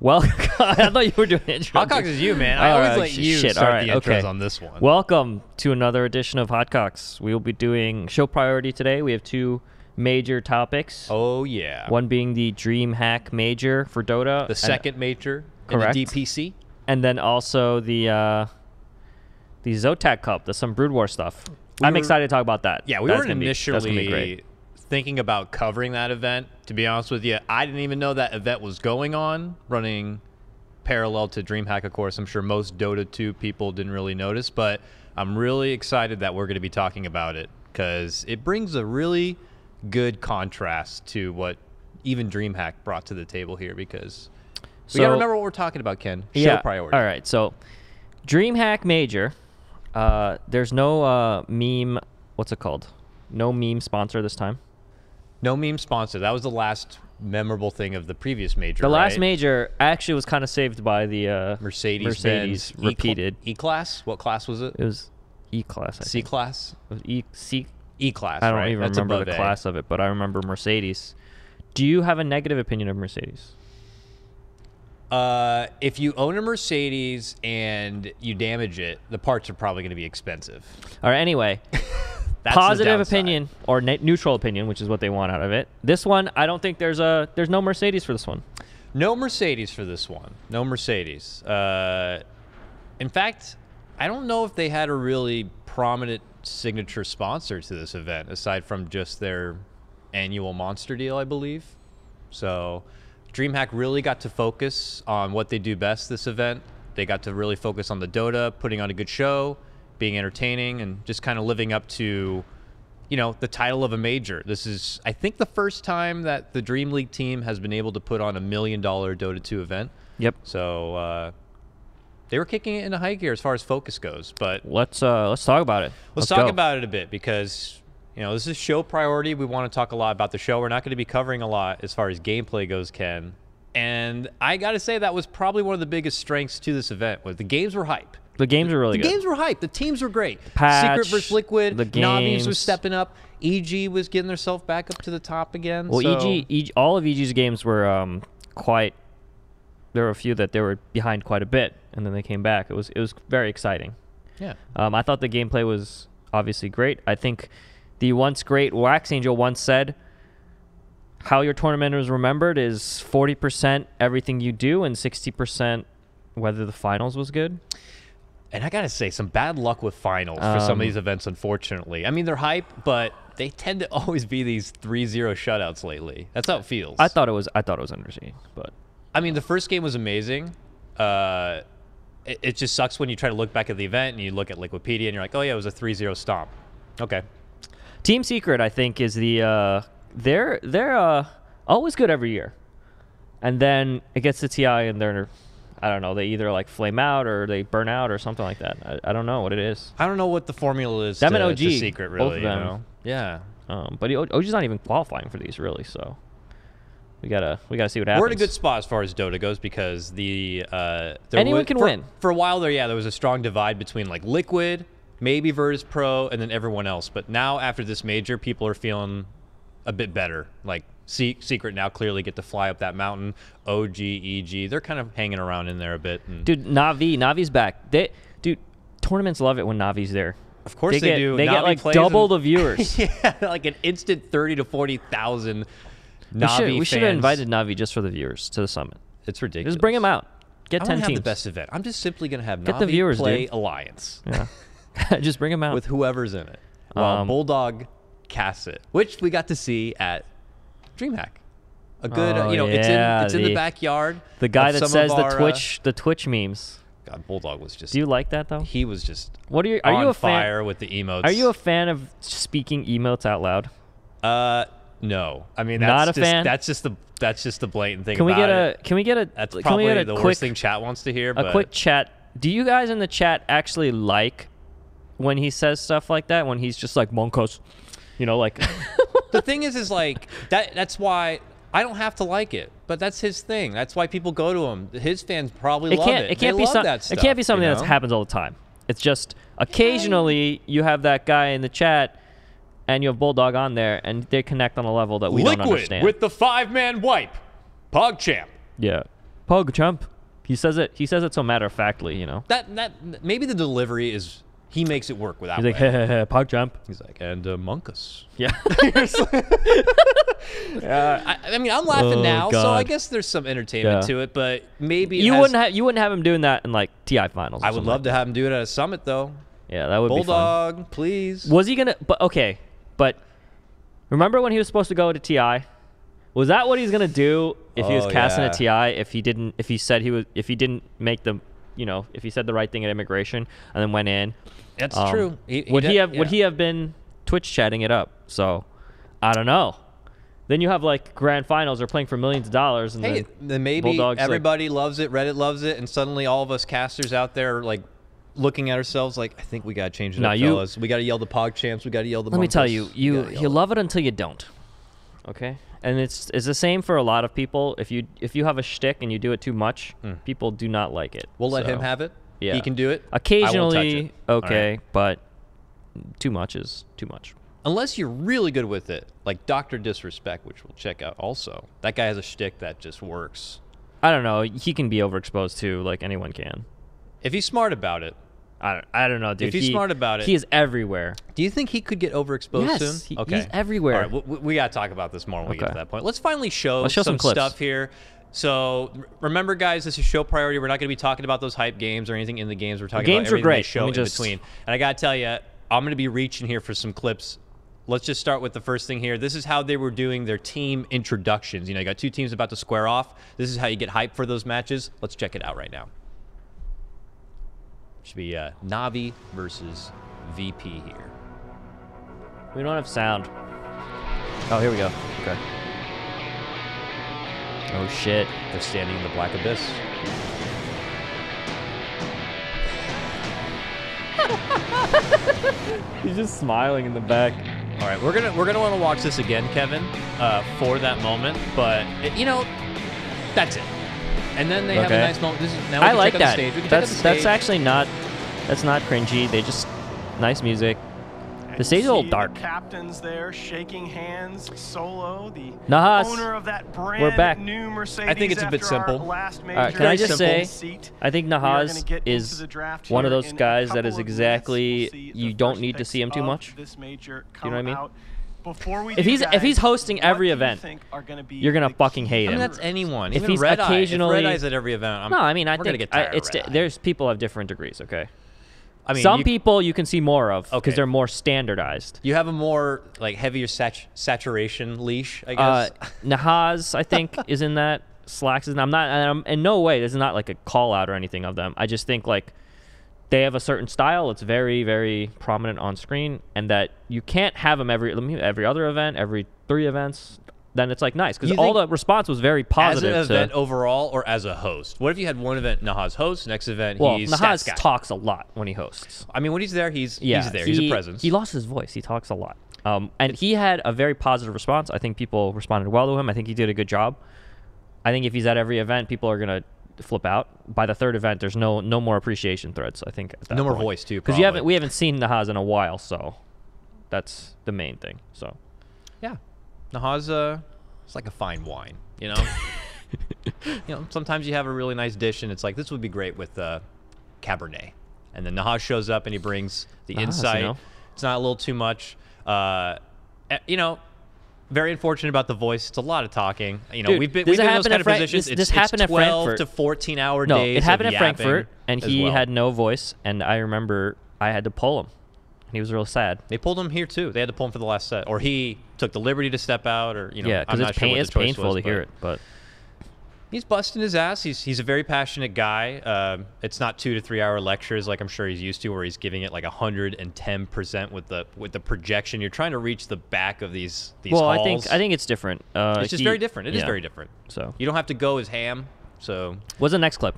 Well, I thought you were doing intro. HotCox is you, man. I always let you start the intros on this one. Welcome to another edition of HotCox. We will be doing show priority today. We have two major topics. Oh, yeah. One being the DreamHack major for Dota. The second major correct. in the DPC. And then also the Zotac Cup, the some Brood War stuff. I'm excited to talk about that. Yeah, we weren't initially thinking about covering that event. To be honest with you, I didn't even know that event was going on, running parallel to DreamHack, of course. I'm sure most Dota 2 people didn't really notice, but I'm really excited that we're going to be talking about it because it brings a really good contrast to what even DreamHack brought to the table here because we got to remember what we're talking about, Ken. Show priority. All right, so DreamHack Major, there's no meme, what's it called? No meme sponsor this time. No meme sponsor. That was the last memorable thing of the previous major. The last major actually was kind of saved by the Mercedes repeated E-class. What class was it? It was E-class. C-class. E-class. I don't even remember the class of it, but I remember Mercedes. Do you have a negative opinion of Mercedes? If you own a Mercedes and you damage it, the parts are probably going to be expensive. All right. Anyway. Positive opinion or neutral opinion, which is what they want out of it. This one, I don't think there's no Mercedes for this one. No Mercedes for this one. No Mercedes. In fact, I don't know if they had a really prominent signature sponsor to this event aside from just their annual monster deal, I believe. So DreamHack really got to focus on what they do best this event. They got to really focus on the Dota, putting on a good show, being entertaining, and just kind of living up to, you know, the title of a major. This is, I think, the first time that the Dream League team has been able to put on $1 million Dota 2 event. Yep. So they were kicking it into high gear as far as focus goes. But let's talk about it. Let's talk about it a bit because, you know, this is show priority. We want to talk a lot about the show. We're not going to be covering a lot as far as gameplay goes, Ken. And I got to say that was probably one of the biggest strengths to this event. Was the games were hype. The games were really good. The games were hype. The teams were great. Patch, Secret versus Liquid. The games. Navi's was stepping up. EG was getting themselves back up to the top again. Well, so. EG, all of EG's games were quite. There were a few that they were behind quite a bit, and then they came back. It was very exciting. Yeah. I thought the gameplay was obviously great. I think the once great Wax Angel once said, "How your tournament is remembered is 40% everything you do and 60% whether the finals was good." And I got to say, some bad luck with finals for some of these events, unfortunately. I mean, they're hype, but they tend to always be these 3-0 shutouts lately. That's how it feels. I thought it was underrated, but I mean, the first game was amazing. It just sucks when you try to look back at the event and you look at Liquipedia and you're like, oh yeah, it was a 3-0 stomp. Okay. Team Secret, I think, is the they're always good every year, and then it gets to TI and they're, I don't know, they either like flame out or they burn out or something like that. I don't know what it is. I don't know what the formula is them and OG, to Secret, really. both of them. You know? Yeah. But OG's not even qualifying for these, really, so we gotta see what happens. We're in a good spot as far as Dota goes because anyone can win. For a while there, yeah, there was a strong divide between like Liquid, maybe Virtus Pro, and then everyone else. But now after this major, people are feeling a bit better. Like Secret now clearly get to fly up that mountain. OG, EG, they're kind of hanging around in there a bit. And dude, Navi's back. Dude, tournaments love it when Navi's there. Of course they do. They get like double the viewers. Yeah, like an instant 30 to 40,000 Navi fans. We should have invited Navi just for the viewers to the summit. It's ridiculous. Just bring them out. Get 10 teams. Have the best event. I'm just simply going to have Get Navi the viewers, play dude. Alliance. Yeah. Just bring them out. With whoever's in it. While Bulldog casts it, which we got to see at DreamHack. A good, you know, it's in the backyard. The guy that says the Twitch memes. God, Bulldog was just. Do you like that though? He was just. What are you on fire with the emotes? Are you a fan of speaking emotes out loud? No. I mean, not a fan. That's just the blatant thing. Can we get a? That's probably the worst thing chat wants to hear. A quick chat. Do you guys in the chat actually like when he says stuff like that? When he's just like Moncos, you know, like. The thing is like that's why. I don't have to like it, but that's his thing. That's why people go to him. His fans probably love it. They love that stuff. It can't be something that happens all the time. It's just occasionally you have that guy in the chat and you have Bulldog on there and they connect on a level that we don't understand. With the 5-man wipe. PogChamp. Yeah. Pog champ. He says it so matter of factly, you know. That maybe the delivery is he makes it work without. He's like, hey, Pog champ. He's like, and Monkus. Yeah. I mean, I'm laughing now, so I God. guess there's some entertainment to it. But maybe you wouldn't have him doing that in like TI finals. I would love to have him do it at a summit though. Yeah, that would be fun. Bulldog, please. Was he gonna? But okay, but remember when he was supposed to go to TI? Was that what he's gonna do if he was casting a TI? If he didn't make the, you know, if he said the right thing at immigration and then went in? That's true. Would he have been Twitch chatting it up? So, I don't know. Then you have like grand finals. They're playing for millions of dollars, and then maybe Bulldog's everybody loves it. Reddit loves it, and suddenly all of us casters out there are like looking at ourselves like, I think we gotta change it up, fellas. We gotta yell the Pog champs. We gotta yell the. Let me tell you, you love it until you don't. Okay, and it's the same for a lot of people. If you have a shtick and you do it too much, people do not like it. We'll let him have it. Yeah, he can do it. Occasionally, okay, right. But too much is too much. Unless you're really good with it, like Dr. Disrespect, which we'll check out also. That guy has a shtick that just works. I don't know. He can be overexposed too, like anyone can. If he's smart about it. I don't know, dude. If he's smart about it. He is everywhere. Do you think he could get overexposed soon? Okay. He's everywhere. All right, we got to talk about this more when we get to that point. Let's finally show some clips. stuff here. So remember, guys, this is show priority. We're not going to be talking about those hype games or anything in the games. We're talking about everything they show in between. And I got to tell you, I'm going to be reaching here for some clips. Let's just start with the first thing here. This is how they were doing their team introductions. You know, you got two teams about to square off. This is how you get hyped for those matches. Let's check it out right now. Should be Navi versus VP here. We don't have sound. Oh, here we go. Okay. Oh, shit. They're standing in the black abyss. He's just smiling in the back. All right, we're gonna want to watch this again, Kevin, for that moment. But you know, that's it. And then they have a nice moment. Now we can like check that. out the stage. That's actually not cringy. They just nice music. The stage is a little dark. The captains there shaking hands. Solo, the Nahas, owner of that brand new Mercedes. I think it's a bit simple. Can I just say, I think Nahas is one of those guys that is exactly, you don't need to see him too much. You know what I mean? If he's hosting every event, you're gonna fucking hate him. I mean, that's anyone. If Even he's occasionally, Red Eye's at every event. No, I mean, I think get tired there's people of different degrees. Okay. I mean, some people you can see more of because they're more standardized. You have a more like heavier saturation leash, I guess. Nahaz, I think, is in that. Slacks is. I'm in no way. This is not like a call out or anything of them. I just think like they have a certain style. It's very, very prominent on screen, and that you can't have them every other event, every 3 events. Then it's like nice because all the response was very positive. As an event overall, or as a host? What if you had one event Nahaz hosts, next event he's Nahaz stats guy. talks a lot when he hosts. I mean, when he's there, he's there. He's a presence. He lost his voice. He talks a lot. And he had a very positive response. I think people responded well to him. I think he did a good job. I think if he's at every event, people are gonna flip out. By the 3rd event, there's no more appreciation threads. I think at that no point. more voice too. Because we haven't seen Nahaz in a while, so that's the main thing. So yeah, Nahaz. It's like a fine wine, you know. Sometimes you have a really nice dish, and it's like this would be great with Cabernet. And then Nahaz shows up, and he brings the insight. It's not a little too much. Very unfortunate about the voice. It's a lot of talking. Dude, we've been in those kind of positions. This happened at 12 to 14-hour days. No, it happened at Frankfurt, and he well. had no voice. And I remember I had to pull him. He was real sad. They pulled him here too. They had to pull him for the last set, or he took the liberty to step out, or yeah, because it's painful to hear it. But he's busting his ass. He's a very passionate guy. It's not 2 to 3 hour lectures like I'm sure he's used to, where he's giving it like 110% with the projection. You're trying to reach the back of these well, halls. I think it's different. It's just very different. It is very different. So you don't have to go as ham. So what's the next clip?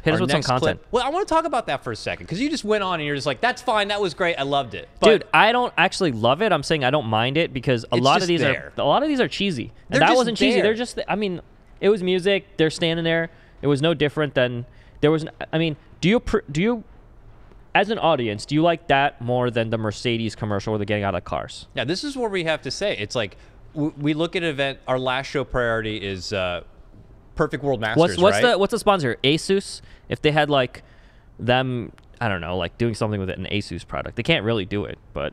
Hit us with some content. Well, I want to talk about that for a second because you just went on and you're just like, "That's fine, that was great, I loved it." But dude, I don't actually love it. I'm saying I don't mind it because a lot of these are cheesy, and that wasn't cheesy. They're just. I mean, it was music. They're standing there. It was no different than there was. I mean, do you, as an audience, do you like that more than the Mercedes commercial where they're getting out of cars? Yeah, this is where we have to say it's like we look at an event. Our last show priority is. Perfect World Masters, What's the sponsor? Asus. If they had like them, I don't know, like doing something with it, an Asus product, they can't really do it. But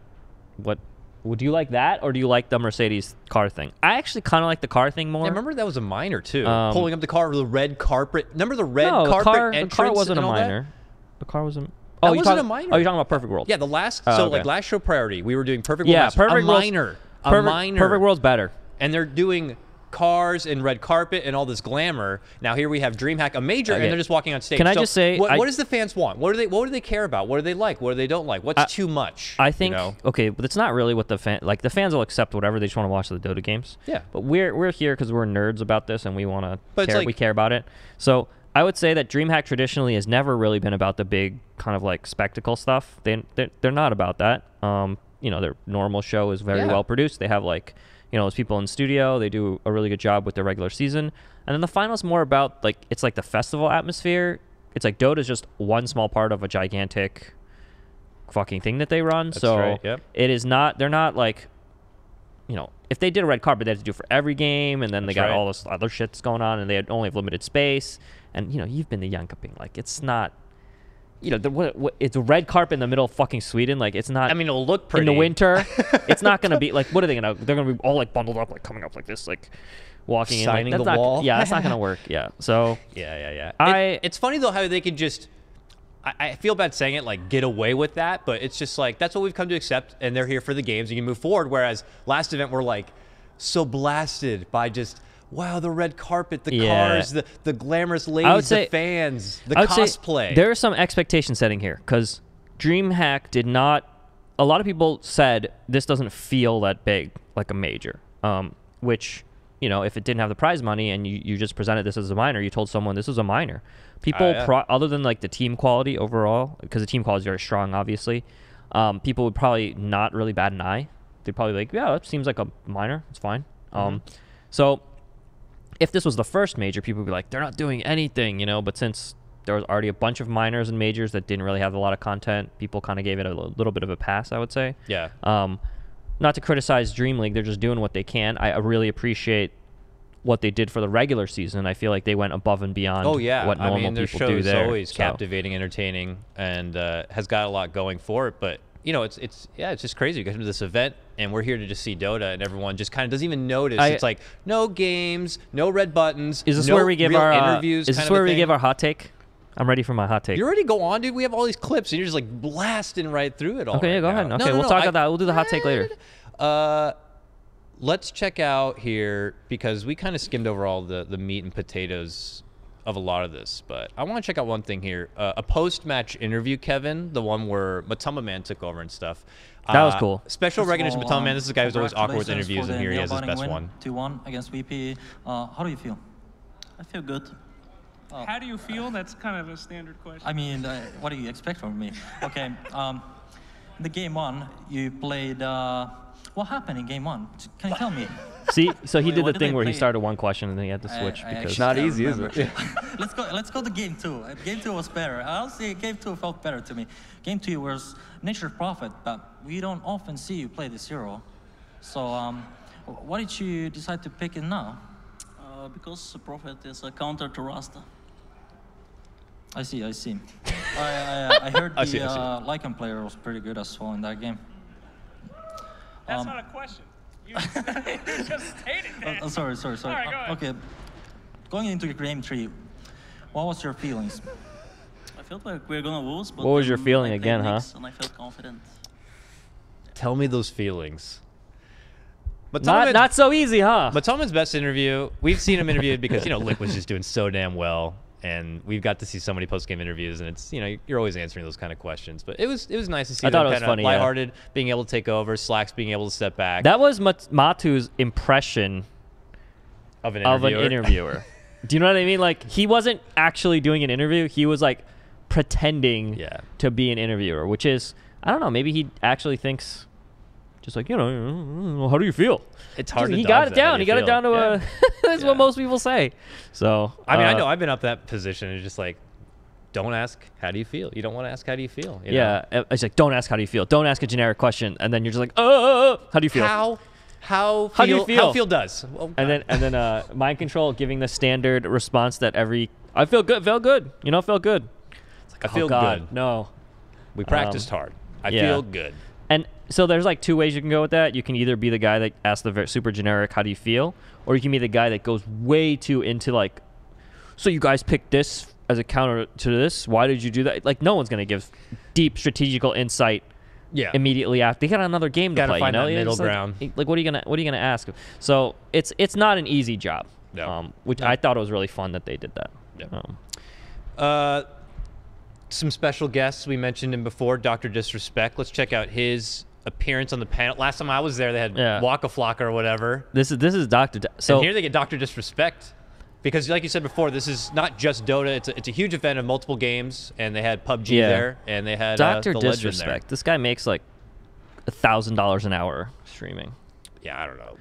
what? Would you like that, or do you like the Mercedes car thing? I actually kind of like the car thing more. Yeah, remember that was a minor too. Pulling up the car with the red carpet. Remember the red no, carpet entrance? The car wasn't a and all minor. That? The car wasn't. Oh, you wasn't a minor. Oh, you're talking about Perfect World. Yeah, the last. Oh, okay. Like last show priority, we were doing Perfect World. Yeah, Masters. Perfect World's minor. Perfect World's better. And they're doing cars and red carpet and all this glamour. Now here we have DreamHack, a major, and they're just walking on stage. Can I just say, what does the fans want? What do they care about? What do they like? What do they don't like? What's too much? I think okay, but it's not really what the fans will accept whatever they just want to watch the Dota games. Yeah. But we're here because we're nerds about this and we want to care. Like, we care about it. So I would say that DreamHack traditionally has never really been about the big kind of like spectacle stuff. They're not about that. Their normal show is very well produced. They have like, there's people in studio. They do a really good job with their regular season. And then the final's more about like, it's like the festival atmosphere. It's like Dota's just one small part of a gigantic fucking thing that they run. That's so right, yep. It is not, they're not like, if they did a red carpet, they had to do it for every game. And then they got all this other shit that's going on and they only have limited space. And, you've been to Jönköping. Like, it's not, it's a red carpet in the middle of fucking Sweden. Like, it's not. I mean, it'll look pretty. In the winter, it's not going to be, like, what are they going to, they're going to be all, like, bundled up, like, coming up like this, like, walking Signing in. the wall. Yeah, that's not going to work. Yeah. So. Yeah. It's funny, though, how they can just, I feel bad saying it, like, get away with that. But it's just, like, that's what we've come to accept. And they're here for the games. You can move forward. Whereas last event, we're, like, so blasted by just, wow, the red carpet, the cars, the glamorous ladies, the fans, the cosplay. There is some expectation setting here because DreamHack did not. A lot of people said this doesn't feel that big like a major, which, if it didn't have the prize money and you just presented this as a minor, you told someone this is a minor. People, other than like the team quality overall, because the team quality is very strong, obviously, people would probably not really bat an eye. They'd probably be like, yeah, that seems like a minor. It's fine. So if this was the first major, people would be like, they're not doing anything, But since there was already a bunch of minors and majors that didn't really have a lot of content, people kind of gave it a little bit of a pass, I would say. Yeah. Not to criticize Dream League, they're just doing what they can. I really appreciate what they did for the regular season. I feel like they went above and beyond what normal people do there. Their show is always captivating, entertaining, and has got a lot going for it. But it's just crazy. You come to this event, and we're here to just see Dota, and everyone just kind of doesn't even notice. It's like no games, no red buttons. Is this no where we give real our interviews? Is this where we give our hot take? I'm ready for my hot take. You already go on, dude. We have all these clips, and you're just like blasting right through it all. Okay, go ahead. Okay, we'll talk about that. We'll do the hot take later. Let's check out here because we kind of skimmed over all the meat and potatoes of a lot of this, but I want to check out one thing here. A post-match interview, Kevin, the one where Matama Man took over and stuff. That was cool. Special recognition, Matama Man. This is a guy who's always awkward with interviews, and here he has his best one. 2-1 against VP. How do you feel? I feel good. How do you feel? That's kind of a standard question. I mean, what do you expect from me? Okay. The game one, you played. What happened in game one? Can you tell me? See, so he did the thing where he started one question and then he had to switch because it's not easy, is it? Let's go to game two. Game two was better. I'll say game two felt better to me. Game two was Nature Prophet, but we don't often see you play this hero. So, why did you decide to pick it now? Because Prophet is a counter to Rasta. I see. I heard the Lycan player was pretty good as well in that game. That's not a question. You just stated that. Sorry. All right, go ahead. Okay. Going into game 3, what was your feelings? I felt like we were gonna lose, but what was your feeling I again, huh? And I felt confident. Tell me those feelings. Not so easy, huh? Matoman's best interview. We've seen him interviewed because Lick was just doing so damn well. And we've got to see so many post-game interviews, and it's you're always answering those kind of questions. But it was nice to see them kind of lighthearted, being able to take over, Slacks being able to step back. That was Matu's impression of an interviewer. Do you know what I mean? Like, he wasn't actually doing an interview. He was like pretending to be an interviewer, which is, I don't know, maybe he actually thinks just like, how do you feel? It's hard to He got it down. He got it down to a that's what most people say. So I mean, I know I've been up that position. It's just like, don't ask how do you feel. You don't want to ask how do you feel. You know? It's like, don't ask how do you feel. Don't ask a generic question, and then you're just like, how do you feel? How do you feel? How feel does. Oh, And then mind control giving the standard response that I feel good, felt good. You know, felt good. It's like, I feel God, good. No. we practiced hard. I yeah. feel good. And so there's like two ways you can go with that. You can either be the guy that asks the super generic, how do you feel? Or you can be the guy that goes way too into like, so you guys picked this as a counter to this. Why did you do that? Like, no one's going to give deep strategical insight Yeah. immediately after. They got another game to Gotta play. find you know? that middle It's like- ground. Like, what are you gonna ask? So it's not an easy job. No. Which No. I thought it was really fun that they did that. Yeah. Some special guests. We mentioned him before, Dr. Disrespect. Let's check out his appearance on the panel. Last time I was there, they had Waka Flocka or whatever. This is Dr. So and here they get Dr. Disrespect. Because like you said before, this is not just Dota. It's a huge event of multiple games, and they had PUBG there, and they had Dr. the Legend Disrespect. This guy makes like $1,000 an hour streaming. Yeah, I don't know.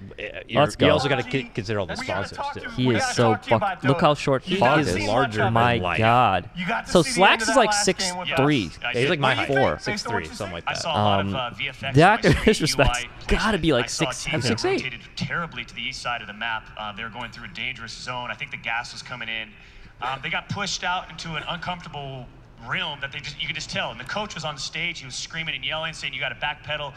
Let's go. You also got to consider all the We gotta sponsors talk too. to- He We is gotta so talk to you about fucking. Look Dota. how short You Fog guys is. seen larger much of than My it. life. God. You got to So see the Slacks end of is that like last 6'3". game with us. He's like my What do you height, think? 6'3", something like I that. saw a lot of VFX. Dr. when I saw Disrespect's UI gotta be like I saw a 6'7", team that 6'8". rotated terribly to the east side of the map. They were going through a dangerous zone. I think the gas was coming in. They got pushed out into an uncomfortable realm that you could just tell. And the coach was on stage. He was screaming and yelling, saying, "You got to backpedal.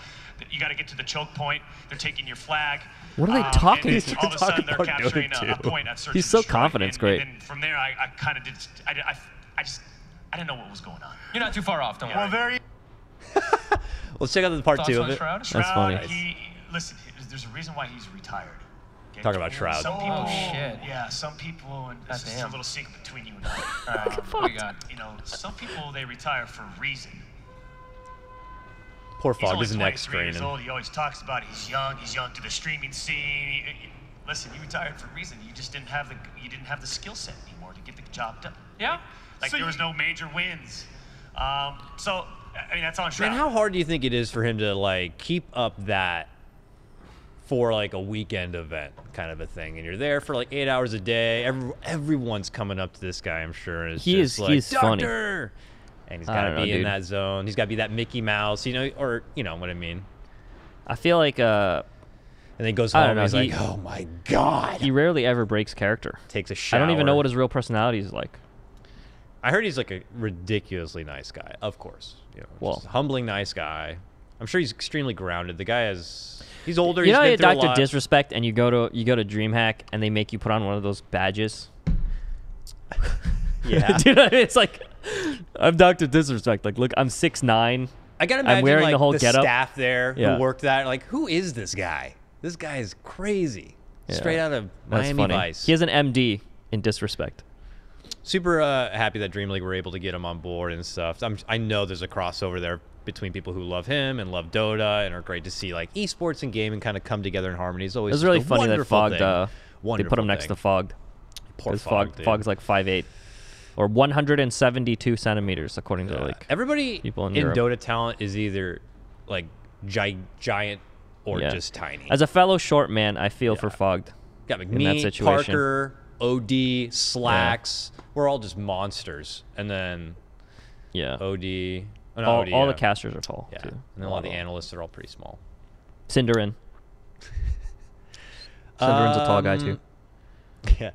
You got to get to the choke point. They're taking your flag." What are they talking? And He's all of a sudden, they're about capturing Dota a point at search He's and so destroy. confident, it's great. And from there, I kind of did. I didn't know what was going on. You're not too far off, don't Well, worry. Let's check out the part Thoughts 2 on of it. Shroud? That's funny. Listen, there's a reason why he's retired. Okay? Talk about Shroud. Some people, Oh, shit. Yeah, some people, and this is a Goddamn. little secret between you and I. What we got? You know, some people they retire for a reason. Poor He's Fog only is neck 23 years straining. old. He always talks about it. He's young to the streaming scene. Listen, you retired for a reason. You just didn't have the skill set anymore to get the job done. Yeah? Like So there was no major wins. So I mean that's on Shroud. Man, how hard do you think it is for him to like keep up that for like a weekend event kind of a thing? And you're there for like 8 hours a day. Everyone's coming up to this guy, I'm sure. And it's just like, he's funny. Doctor! And he's I got to don't know, be in dude. that zone. He's got to be that Mickey Mouse, you know, or you know what I mean. I feel like And then he goes I home don't know, and he's he- like, oh my God. he rarely ever breaks character. Takes a shower. I don't even know what his real personality is like. I heard he's like a ridiculously nice guy, of course. You know, Well- just a humbling nice guy. I'm sure he's extremely grounded. The guy he's older. You He's know, been you through a Dr. lot. Disrespect, and you go to DreamHack, and they make you put on one of those badges. Yeah. Dude, it's like I'm Dr. Disrespect. Like, look, I'm 6'9". I gotta imagine wearing like the whole the getup. staff there Yeah. who worked that. Like, who is this guy? This guy is crazy. Yeah. Straight out of That's Miami funny. Vice. He has an MD in Disrespect. Super happy that Dream League were able to get him on board and stuff. I know there's a crossover there between people who love him and love Dota and are great to see like esports and gaming kind of come together in harmony. It's always It was really just a funny that wonderful Fogged. thing. They put Wonderful him next thing. to Fogged. Poor 'Cause Fog, dude. Fogg's like 5'8", or 172 centimeters, according to like Everybody people in in Europe. Dota talent is either like giant or Yeah. just tiny. As a fellow short man, I feel for Fogged. Got in that McNeat, situation. Parker, OD, Slacks. We're all just monsters. And then Yeah. OD. Oh, no, all OD, all yeah. the casters are tall. Yeah. Too. And then a lot of the analysts are all pretty small. Cinderin. Cinderin's a tall guy too. Yeah.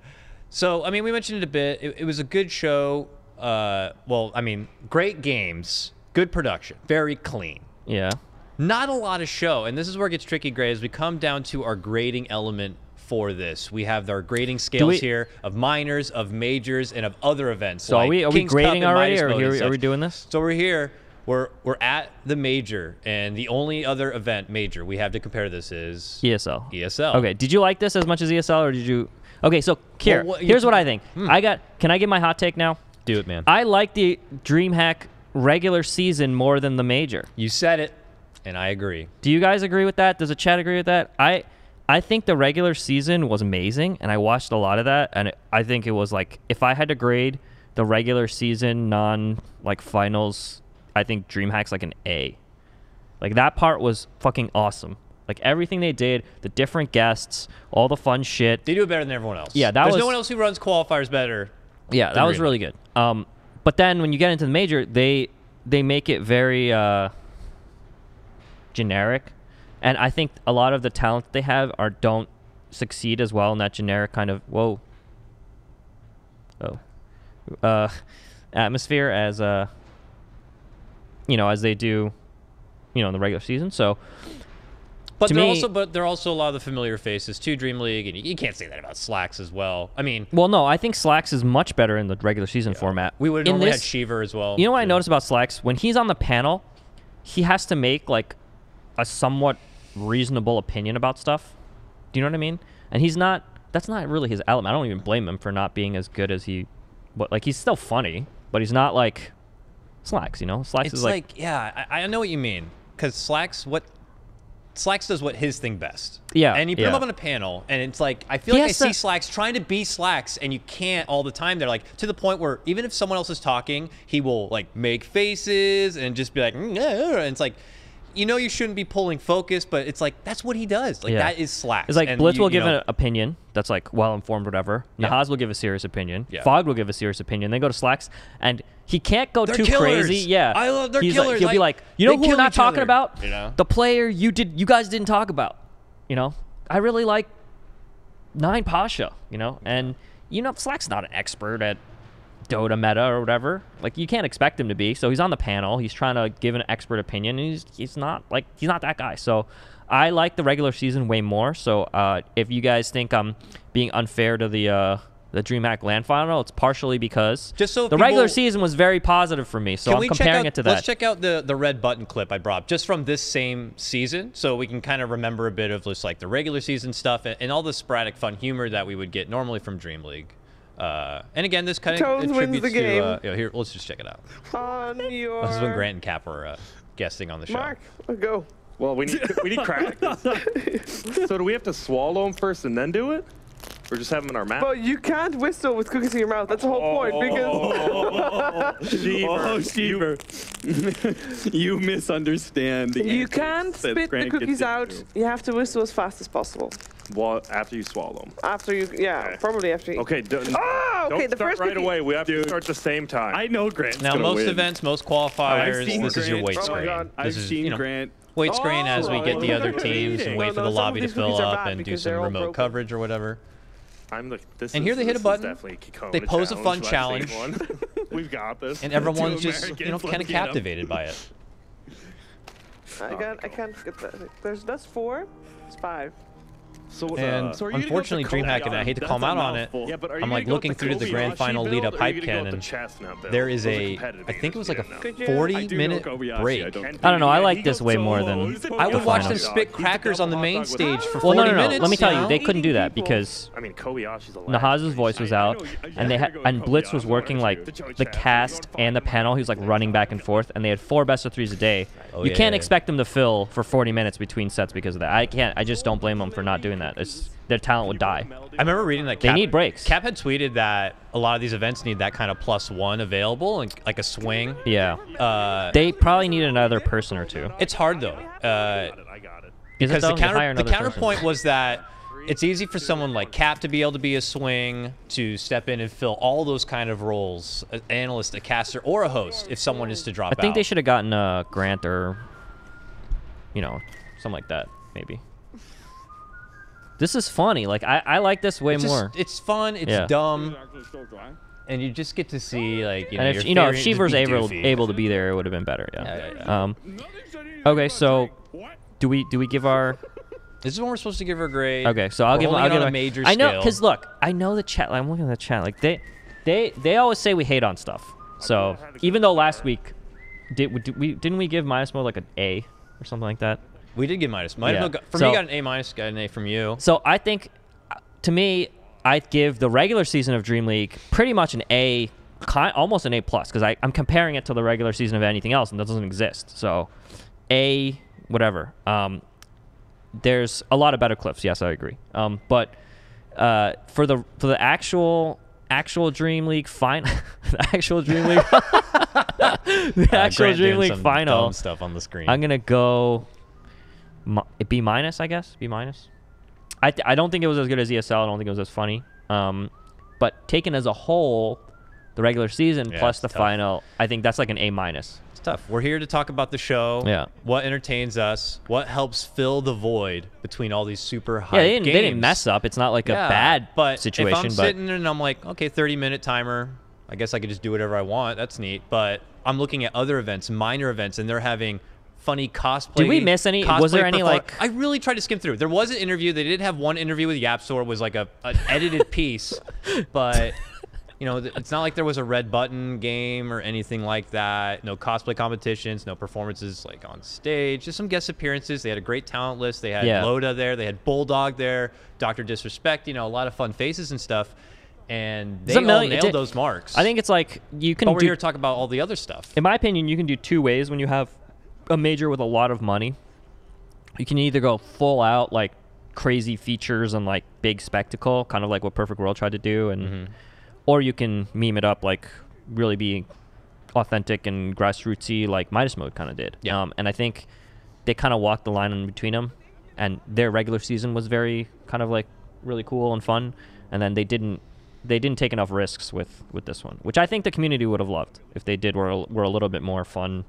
So, I mean, we mentioned it a bit. It was a good show. Well, I mean, great games, good production, very clean. Yeah. Not a lot of show, and this is where it gets tricky, Gray, as we come down to our grading element for this. We have our grading scales here of minors, of majors, and of other events. So like are we King's Cup grading and already, Midas or Mode and are we such. doing this? So we're here. We're at the major, and the only other event major we have to compare this is ESL. ESL. Okay. Did you like this as much as ESL, or did you? Okay. So here, Well, here's what I think. Can I get my hot take now? Do it, man. I like the DreamHack regular season more than the major. You said it, and I agree. Do you guys agree with that? Does the chat agree with that? I think the regular season was amazing, and I watched a lot of that, and I think it was like, if I had to grade the regular season like finals, I think DreamHack's like an A. Like, that part was fucking awesome. Like, everything they did, the different guests, all the fun shit. They do it better than everyone else. Yeah, There's was no one else who runs qualifiers better. Yeah, that was really good. But then when you get into the major, they make it very generic. And I think a lot of the talent they have don't succeed as well in that generic kind of atmosphere as as they do, in the regular season. So, but they're also a lot of the familiar faces to Dream League, and you can't say that about Slacks as well. I mean, well, no, I think Slacks is much better in the regular season format. We would normally had Shiver as well. You know what I noticed about Slacks? When he's on the panel, he has to make like a somewhat reasonable opinion about stuff. Do you know what I mean? And that's not really his element. I don't even blame him for not being as good as he's still funny, but he's not like Slacks, Slacks it's is like yeah, I know what you mean, because Slacks does what his thing best. Yeah. And you put him up on a panel, and it's like, I feel like I see Slacks trying to be Slacks, and you can't all the time. They're like, to the point where even if someone else is talking, he will like make faces and just be like, and it's like, you shouldn't be pulling focus, but it's like, that's what he does. Like, that is Slacks. It's like Blitz will give an opinion that's like well-informed, whatever. Yeah. Nahaz will give a serious opinion. Yeah. Fogg will give a serious opinion. They go to Slacks, and he can't go too killers. crazy. Yeah. I love their He's killers. Like, he'll be like, who they we're kill not each talking other, about? The player you guys didn't talk about. I really like Nine Pasha, and Slack's not an expert at Dota meta or whatever. Like, you can't expect him to be. So he's on the panel. He's trying to give an expert opinion, and he's not that guy. So I like the regular season way more. So if you guys think I'm being unfair to the DreamHack LAN final, it's partially because the regular season was very positive for me. So I'm comparing it to that. Let's check out the red button clip I brought up just from this same season, so we can kind of remember a bit of just like the regular season stuff and all the sporadic fun humor that we would get normally from Dream League. And again, this kind of attributes to here. Let's just check it out. This is when Grant and Cap were guesting on the show. Mark, let's go. Well, we need crack. So do we have to swallow them first and then do it? Or just have them in our mouth? But you can't whistle with cookies in your mouth. That's the whole point. Sheever. You misunderstand. You can't spit the cookies out. You have to whistle as fast as possible. Well, after you swallow them. After you, probably after you. Okay, don't the first right cookie. away. We have to start the same time. I know Grant. Now, most events, most qualifiers, this is your weight Oh my screen. God. I've seen Grant. Weight screen as we get the other teams and wait for the lobby to fill up and do because some they're all remote broken. coverage or whatever. And here they hit a button. They pose a fun challenge. challenge. We've got this. And everyone's just, kind of captivated by it. I can't get that. That's 4. It's 5. And unfortunately, DreamHack, and I hate to call him out on it, I'm like looking through the grand final lead-up hype can, and there is I think it was like a 40-minute break. I don't know. I like this way more than I would the watch final. them spit crackers on the main stage for 40 Well, no. minutes. Let me tell you, they couldn't do that because Kobayashi's Nahaz's voice was out, and Blitz was working like the cast and the panel. He was like running back and forth, and they had 4 best of 3s a day. You can't expect them to fill for 40 minutes between sets because of that. I just don't blame them for not doing that. Their talent would die. I remember reading that they need breaks. Cap had tweeted that a lot of these events need that kind of +1 available, and like a swing. Yeah. They probably need another person or two. It's hard though. Because the counterpoint was that it's easy for someone like Cap to be able to be a swing, to step in and fill all those kind of roles, an analyst, a caster, or a host if someone is to drop out. I think they should have gotten a Grant or, something like that, maybe. This is funny. Like, I like this way more. It's fun. It's dumb. And you just get to see, like, and if Shiver's able to be there, it would have been better. Yeah. Okay, so do we give our... This is when we're supposed to give her a grade. Okay, so I'll give a major scale. I know, because look, I know the chat. I'm looking at the chat. Like they always say we hate on stuff. So even though last week, didn't we give Minus Mode like an A or something like that? We did give Minus Mode. Me, got an A-, got an A from you. So I think, to me, I'd give the regular season of Dream League pretty much an A, almost an A+, because I'm comparing it to the regular season of anything else, and that doesn't exist. So A, whatever. There's a lot of better clips. Yes, I agree. But for the actual Dream League final, the actual Dream League final dumb stuff on the screen. I'm gonna go B-, I guess. B-. I don't think it was as good as ESL. I don't think it was as funny. But taken as a whole, the regular season plus the final, I think that's like an A-. It's tough. We're here to talk about the show. Yeah. What entertains us? What helps fill the void between all these super high Yeah, games? they didn't mess up. It's not like a bad situation. If I'm sitting and I'm like, okay, 30-minute timer. I guess I could just do whatever I want. That's neat. But I'm looking at other events, minor events, and they're having funny cosplay. Did we miss any? Was there any like? I really tried to skim through. There was an interview. They did have one interview with Yap Store. It was like an edited piece, but you know, it's not like there was a red button game or anything like that. No cosplay competitions, no performances like on stage. Just some guest appearances. They had a great talent list. They had Loda there. They had Bulldog there. Dr. Disrespect. You know, a lot of fun faces and stuff. And they all nailed those marks. I think it's like you can. But we're here to talk about all the other stuff. In my opinion, you can do two ways when you have a major with a lot of money. You can either go full out like crazy features and like big spectacle, kind of like what Perfect World tried to do, and or you can meme it up like really be authentic and grassrootsy like Midas Mode kind of did. Yeah. And I think they kind of walked the line in between them, and their regular season was very kind of like really cool and fun, and then they didn't take enough risks with this one, which I think the community would have loved if they were a little bit more fun.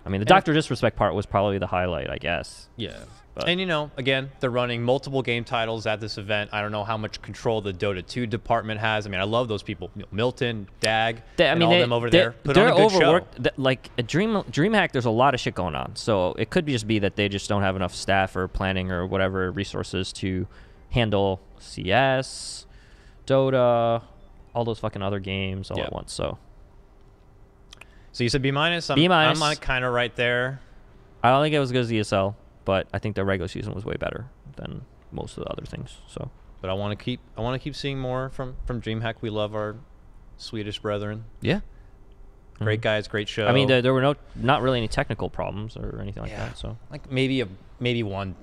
I mean, the Dr. Disrespect part was probably the highlight, I guess. Yeah. But. And, you know, again, they're running multiple game titles at this event. I don't know how much control the Dota 2 department has. I mean, I love those people. You know, Milton, Dag, all them over there. Put on a good show. Like, at DreamHack, there's a lot of shit going on. So it could just be that they just don't have enough staff or planning or whatever resources to handle CS, Dota, all those fucking other games all at once. So you said B-? B-. I'm like kind of right there. I don't think it was as good as ESL, but I think the regular season was way better than most of the other things. So, but I want to keep seeing more from DreamHack. We love our Swedish brethren. Yeah, great guys, great show. I mean, there were not really any technical problems or anything like that. So, like maybe one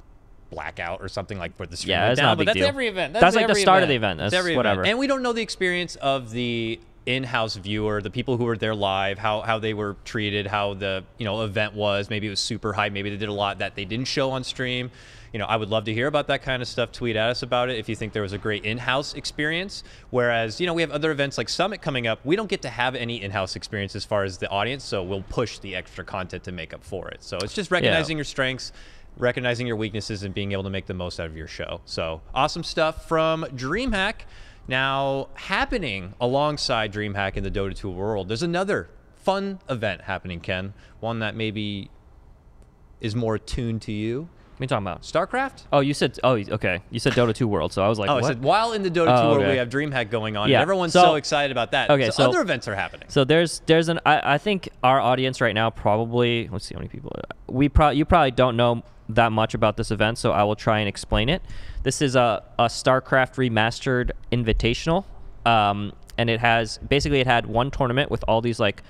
blackout or something like for the stream. Yeah, it's not a big but that's deal. Every event. That's like the start of the event. That's every whatever. Event. And we don't know the experience of the in-house viewer, the people who were there live, how they were treated, how the event was. Maybe it was super hype. Maybe they did a lot that they didn't show on stream. You know, I would love to hear about that kind of stuff. Tweet at us about it if you think there was a great in-house experience. Whereas, we have other events like Summit coming up. We don't get to have any in-house experience as far as the audience, so we'll push the extra content to make up for it. So it's just recognizing your strengths, recognizing your weaknesses, and being able to make the most out of your show. So awesome stuff from DreamHack. Now, happening alongside DreamHack in the Dota 2 world, there's another fun event happening, Ken. One that maybe is more attuned to you. What are you talking about? StarCraft? Oh, you said, okay. You said Dota 2 World, so I was like, what? I said, while in the Dota 2 world, we have DreamHack going on, and everyone's so excited about that. Okay, so other events are happening. So I think our audience right now probably, let's see how many people, you probably don't know that much about this event, so I will try and explain it. This is a StarCraft remastered invitational, and it had one tournament with all these like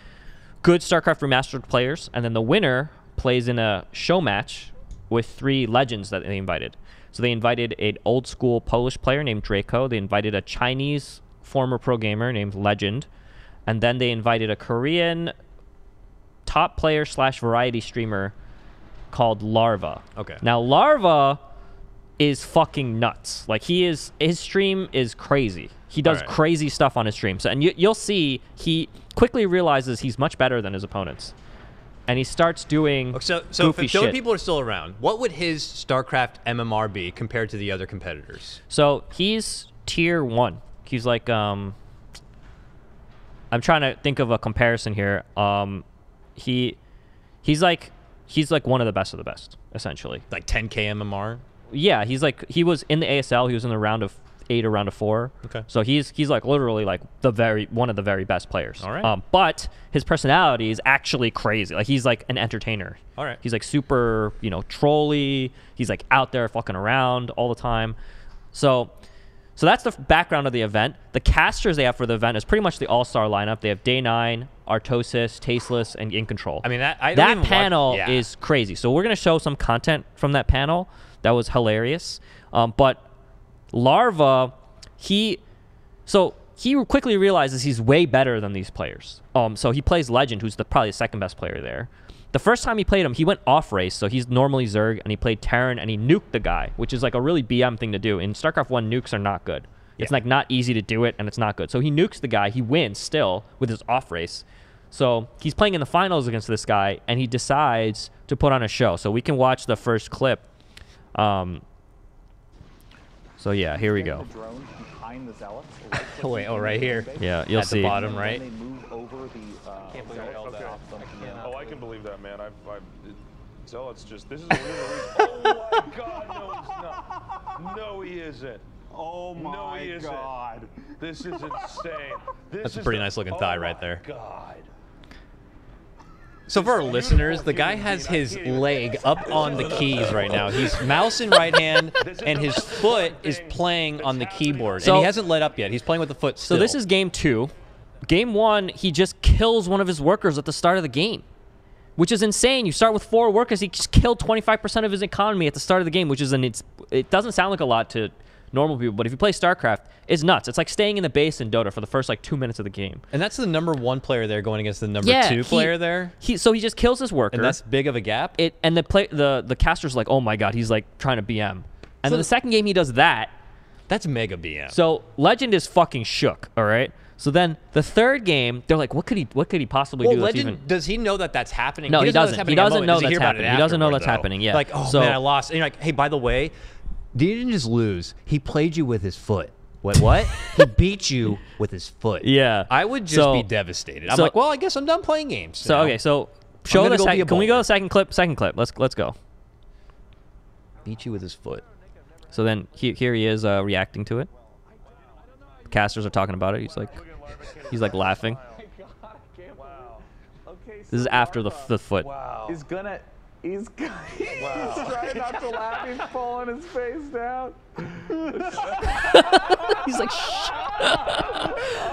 good StarCraft remastered players, and then the winner plays in a show match with 3 legends that they invited. So they invited an old school Polish player named Draco. They invited a Chinese former pro gamer named Legend, and then they invited a Korean top player / variety streamer called Larva. Okay. Now Larva is fucking nuts. Like his stream is crazy. He does crazy stuff on his stream. So, and you'll see he quickly realizes he's much better than his opponents, and he starts doing so goofy if shit. Dota people are still around, what would his StarCraft MMR be compared to the other competitors? So he's tier 1. He's like I'm trying to think of a comparison here. He's like one of the best, essentially. Like 10k MMR? Yeah, he was in the ASL. He was in the round of 8 or round of 4. Okay. So he's like literally like one of the very best players. All right. But his personality is actually crazy. Like he's like an entertainer. All right. He's like super, trolly. He's like out there fucking around all the time. So that's the background of the event. The casters they have for the event is pretty much the all-star lineup. They have Day9, Artosis, Tasteless, and In Control. I mean, that panel is crazy. So we're going to show some content from that panel. That was hilarious. But Larva, he quickly realizes he's way better than these players. So he plays Legend, who's probably the second best player there. The first time he played him, he went off race, so he's normally Zerg, and he played Terran, and he nuked the guy, which is like a really BM thing to do. In StarCraft 1, nukes are not good. It's like not easy to do it, and it's not good. So he nukes the guy. He wins still with his off race. So he's playing in the finals against this guy, and he decides to put on a show. So we can watch the first clip. So yeah, here we go. Wait, right here. Yeah, you'll at see. the bottom, right? Oh, I can believe that, man. Zealot's just, this is a real oh my God, no, he's not. No, he isn't. Oh my God. This is insane. That's a pretty nice looking thigh right there. God. So for our listeners, the guy has his leg up on the keys right now. He's mouse in right hand, and his foot is playing on the keyboard. So, and he hasn't let up yet. He's playing with the foot still. So this is game 2. Game 1, he just kills one of his workers at the start of the game, which is insane. You start with 4 workers. He just killed 25% of his economy at the start of the game, which is it doesn't sound like a lot to normal people, but if you play StarCraft, it's nuts. It's like staying in the base in Dota for the first like 2 minutes of the game. And that's the #1 player there going against the #2 player there. So he just kills his worker. And that's big of a gap. And the caster's like, oh my God, he's like trying to BM. And then the second game he does that. That's mega BM. So Legend is fucking shook. All right. So then the third game, they're like, what could he possibly do? Legend, does he know that that's happening? No, he doesn't. He doesn't know that's happening. He doesn't know that's happening. Yeah. Like, oh man, I lost. And you're like, hey, by the way, he didn't just lose. He played you with his foot. What? He beat you with his foot. Yeah. I would just be devastated. I'm like, well, I guess I'm done playing games. So okay, so show the second. Can we go to the second clip? Second clip. Let's go. Beat you with his foot. So then here he is reacting to it. Casters are talking about it. He's like laughing. This is after the foot. Wow. He's trying not to laugh. He's pulling his face down. He's like, shh.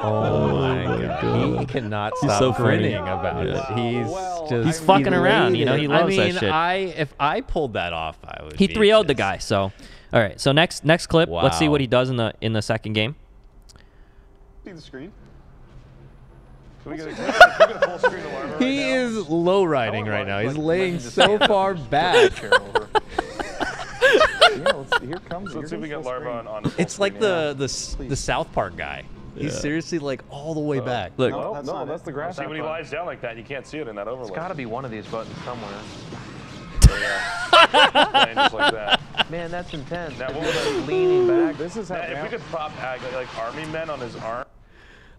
Oh my God. He cannot stop so grinning funny. about it. He's fucking around. You know, he loves that shit. If I pulled that off, I would. He 3-0'd the guy. So, all right. So next clip. Wow. Let's see what he does in the second game. See the screen? Can we get a full screen of Larva right He now? is low riding right now. He's laying so far back. Here comes. Let's see if we get Larva on full It's like screen, the South Park guy. He's seriously like all the way back. Look. No, that's the graph. See, when he lies down like that, you can't see it in that overlay. It's got to be one of these buttons somewhere. Playing just like that. Man, that's intense. Now, what was leaning back. This is how. if we could prop like army men on his arm.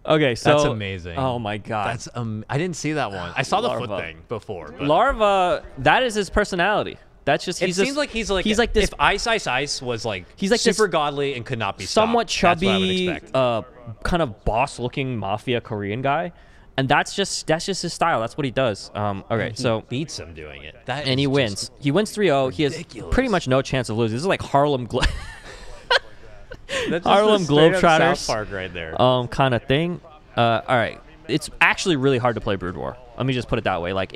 Okay, so That's amazing. Oh my God. That's I didn't see that one. I saw the Larva. foot thing before. But Larva, that is his personality. That's just it seems like he's like this. If Ice was like He's like super this godly and could not be somewhat stopped. That's what I would chubby, expect. kind of boss-looking mafia Korean guy, and that's just his style. That's what he does. Okay, He so beats him doing it. and he wins. He wins 3-0. He has pretty much no chance of losing. This is like Harlem That's Harlem Globetrotters, South Park right there. kind of thing. All right, it's actually really hard to play Brood War. Let me just put it that way. Like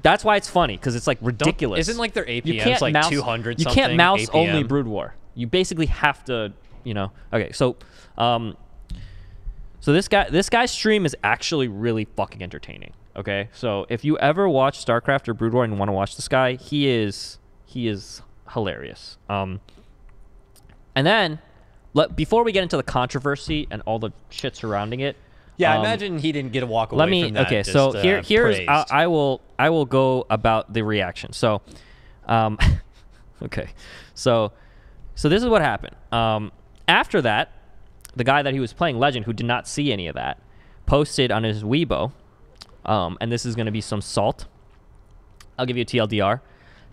that's why it's funny because it's like ridiculous. Isn't like their APMs you can't like mouse, 200 You something? can't mouse APM? only Brood War. You basically have to, Okay, so this guy's stream is actually really fucking entertaining. Okay, so if you ever watch StarCraft or Brood War and want to watch this guy, he is hilarious. And then before we get into the controversy and all the shit surrounding it. Yeah, I imagine he didn't get a walk away from that. Okay, just, so here's praised. I will go about the reaction. So, okay, so this is what happened. After that, the guy that he was playing, Legend, who did not see any of that, posted on his Weibo, and this is going to be some salt. I'll give you a TLDR.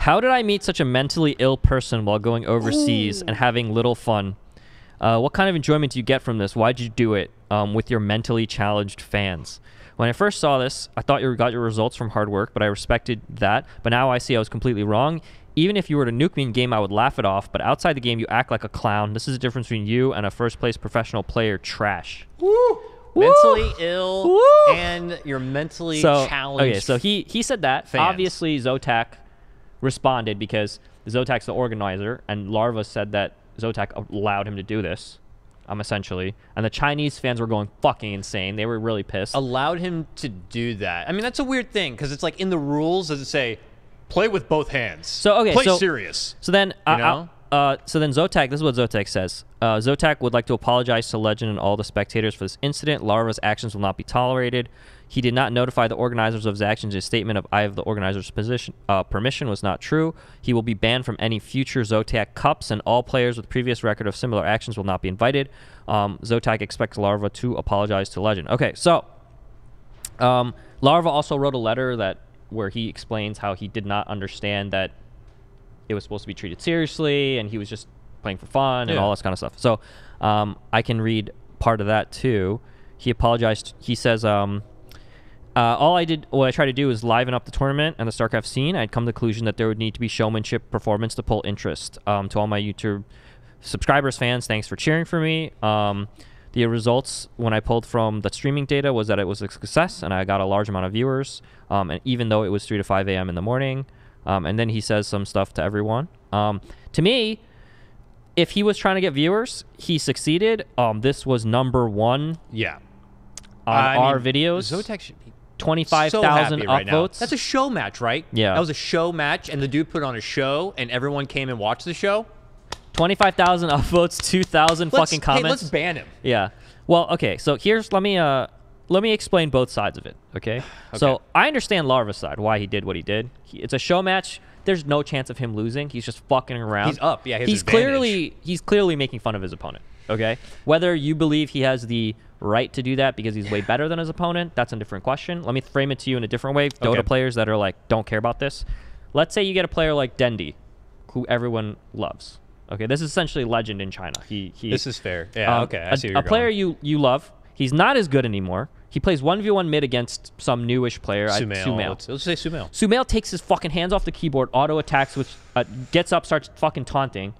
How did I meet such a mentally ill person while going overseas and having little fun? What kind of enjoyment do you get from this? Why'd you do it with your mentally challenged fans? When I first saw this, I thought you got your results from hard work, but I respected that. But now I see I was completely wrong. Even if you were to nuke me in game, I would laugh it off. But outside the game, you act like a clown. This is the difference between you and a first-place professional player trash. Woo! Mentally ill Woo! and you're mentally challenged. Okay, so he said that. Fans. Obviously, Zotac responded because Zotac's the organizer, and Larva said that Zotac allowed him to do this, essentially. And the Chinese fans were going fucking insane. They were really pissed. Allowed him to do that. I mean, that's a weird thing because it's like in the rules, does it say play with both hands? So okay, play so serious. So then, You know? So then Zotac, this is what Zotac says. Zotac would like to apologize to Legend and all the spectators for this incident. Larva's actions will not be tolerated. He did not notify the organizers of his actions. His statement of I have the organizer's permission was not true. He will be banned from any future Zotac Cups, and all players with previous record of similar actions will not be invited. Zotac expects Larva to apologize to Legend. Okay, so Larva also wrote a letter where he explains how he did not understand that it was supposed to be treated seriously, and he was just playing for fun and all this kind of stuff. So I can read part of that too. He apologized. He says, what I tried to do is liven up the tournament and the StarCraft scene. I'd come to the conclusion that there would need to be showmanship performance to pull interest. To all my YouTube subscribers, fans, thanks for cheering for me. The results when I pulled from the streaming data was that it was a success, and I got a large amount of viewers, and even though it was 3 to 5 a.m. in the morning. And then he says some stuff to everyone. To me, if he was trying to get viewers, he succeeded. This was #1 on our videos. Zotac should be 25,000 upvotes. That's a show match, right? Yeah. That was a show match, and the dude put on a show, and everyone came and watched the show. 25,000 upvotes, 2,000 fucking comments. Hey, let's ban him. Yeah. Well, okay. So here's let me explain both sides of it. Okay. So I understand Larva's side, why he did what he did. It's a show match. There's no chance of him losing. He's just fucking around. He's up. Yeah. He's clearly making fun of his opponent. Okay. Whether you believe he has the right to do that because he's way better than his opponent, that's a different question. Let me frame it to you in a different way. Dota players that are like don't care about this. Let's say you get a player like Dendi, who everyone loves. Okay, this is essentially Legend in China. This is fair. Yeah. Okay. I see where you're a player you love. He's not as good anymore. He plays 1v1 mid against some newish player. Sumail. Let's say Sumail. Sumail takes his fucking hands off the keyboard, auto attacks, which gets up, starts fucking taunting.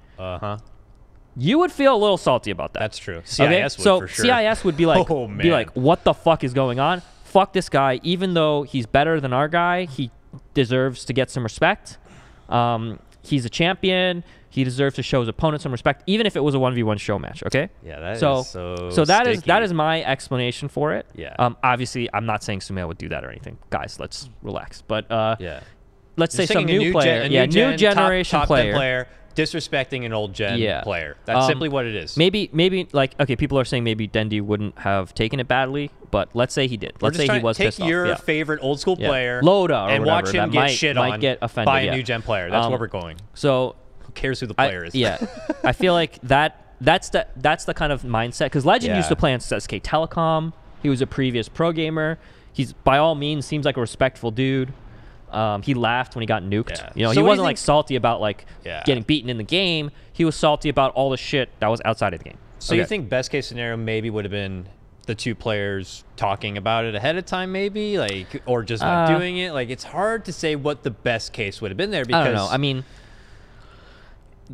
You would feel a little salty about that. That's true. CIS would for sure. CIS would be like, what the fuck is going on? Fuck this guy. Even though he's better than our guy, he deserves to get some respect. He's a champion. He deserves to show his opponent some respect, even if it was a 1v1 show match. Okay. Yeah, that is so that is my explanation for it. Yeah. Obviously, I'm not saying Sumail would do that or anything. Guys, let's relax. But yeah, let's say some new player, new generation top player disrespecting an old gen player. That's simply what it is. Maybe like okay, people are saying maybe Dendi wouldn't have taken it badly, but let's say he did. Let's say he was pissed off. Take your favorite old school player, Loda, and watch him get shit on get offended, by a new gen player. That's where we're going. So who cares who the player is? Yeah, I feel like that's the kind of mindset because Legend used to play on SK Telecom. He was a previous pro gamer. He's by all means seems like a respectful dude. He laughed when he got nuked. Yeah. You know, he wasn't like salty about like getting beaten in the game. He was salty about all the shit that was outside of the game. So you think best case scenario maybe would have been the two players talking about it ahead of time, maybe, like, or just not doing it? Like, it's hard to say what the best case would have been there because I don't know. I mean,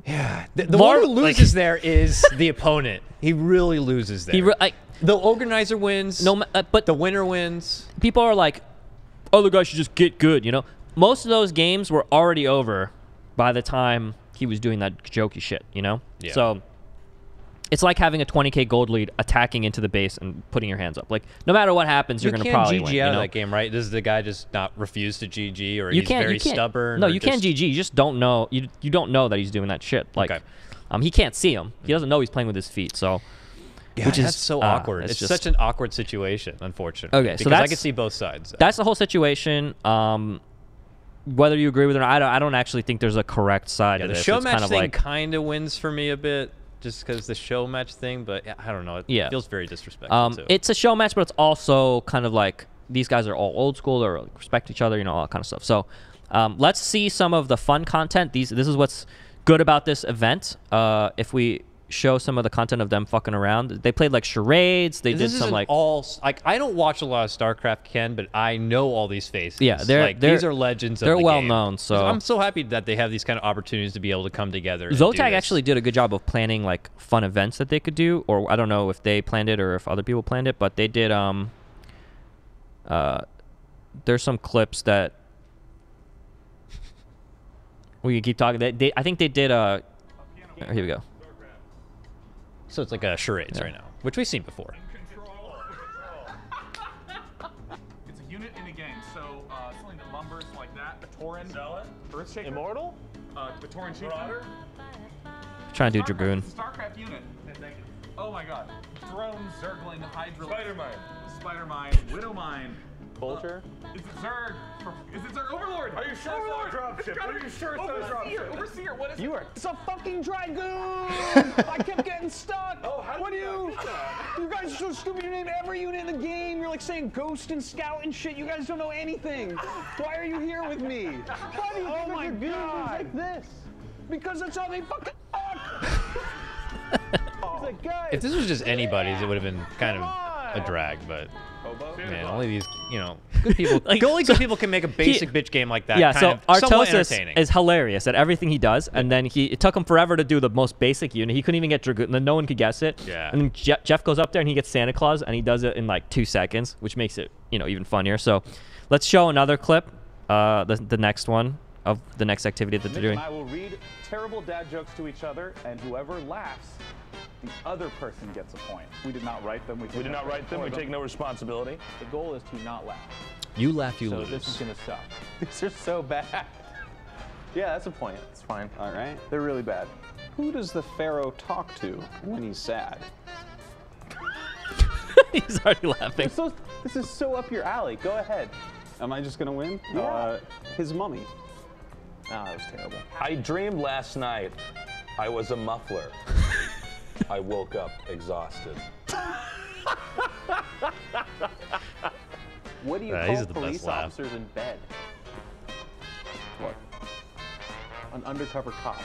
yeah, the one who loses there is the opponent. He really loses there. The organizer wins. But the winner wins. People are like, other guys should just get good, you know? Most of those games were already over by the time he was doing that jokey shit, you know? Yeah. So it's like having a 20k gold lead, attacking into the base and putting your hands up. Like, no matter what happens, you're going to probably win. You can't GG out of that game, right? Does the guy just not refuse to GG, or he's very stubborn? No, you can't GG. You just don't know. You don't know that he's doing that shit. Like, he can't see him. He doesn't know he's playing with his feet, so... Yeah, which is so awkward. It's just such an awkward situation, unfortunately. Okay, so I can see both sides. That's the whole situation. Whether you agree with it or not, I don't actually think there's a correct side to this. The show match thing kind of wins for me a bit, just because the show match thing. But I don't know. It feels very disrespectful. Too. It's a show match, but it's also kind of like these guys are all old school. They respect each other, you know, all that kind of stuff. So let's see some of the fun content. This is what's good about this event. If we show some of the content of them fucking around. They played like charades. They did some like I don't watch a lot of StarCraft, Ken, but I know all these faces. Yeah, these are legends. They're well game. known. So I'm so happy that they have these kind of opportunities to be able to come together. Zotac actually did a good job of planning like fun events that they could do, or I don't know if they planned it or if other people planned it, but they did. There's some clips that we can keep talking. I think they did. Here we go. So it's like a charades right now, which we've seen before. It's a unit in a game, so something that lumbers like that. A Tauren. Earthshaker. Immortal. The Tauren Chieftain. Trying to do Dragoon. StarCraft unit. Oh my god. Drone, Zergling, Hydra. Spider-Mine. Spider-Mine, Widowmine. Vulture? It's Zerg. Is it Zerg? Overlord. Are you sure it's not a dropship? Are you sure it's not a Overseer. dropship? Overseer. What is You it? are. It's a fucking dragoon! I kept getting stuck. Oh, how What did do you you? You guys are so stupid. You name every unit in the game. You're like saying Ghost and Scout and shit. You guys don't know anything. Why are you here with me? Why do you think my that you're God. like this? Because that's how they fucking talk. He's like, guys. If this was just anybody's, it would have been kind of a drag, but man, only these, good people. Only good people can make a basic bitch game like that. Yeah, kind so of somewhat Artosis entertaining. is hilarious at everything he does, and then it took him forever to do the most basic unit. He couldn't even get Dragoon, and then no one could guess it. Yeah. And then Jeff goes up there and he gets Santa Claus, and he does it in like 2 seconds, which makes it even funnier. So, let's show another clip, the next one of the next activity that they're doing. I will read terrible dad jokes to each other, and whoever laughs, the other person gets a point. We did not write them. We did not write them. We take no responsibility. The goal is to not laugh. You laugh, you so lose. this is gonna suck. These are so bad. Yeah, that's a point. It's fine. All right. They're really bad. Who does the pharaoh talk to when he's sad? He's already laughing. This is so up your alley. Go ahead. Am I just gonna win? Yeah. His mummy. Oh, that was terrible. I dreamed last night I was a muffler. I woke up exhausted. What do you These call are the best police laugh. officers in bed? What? An undercover cop.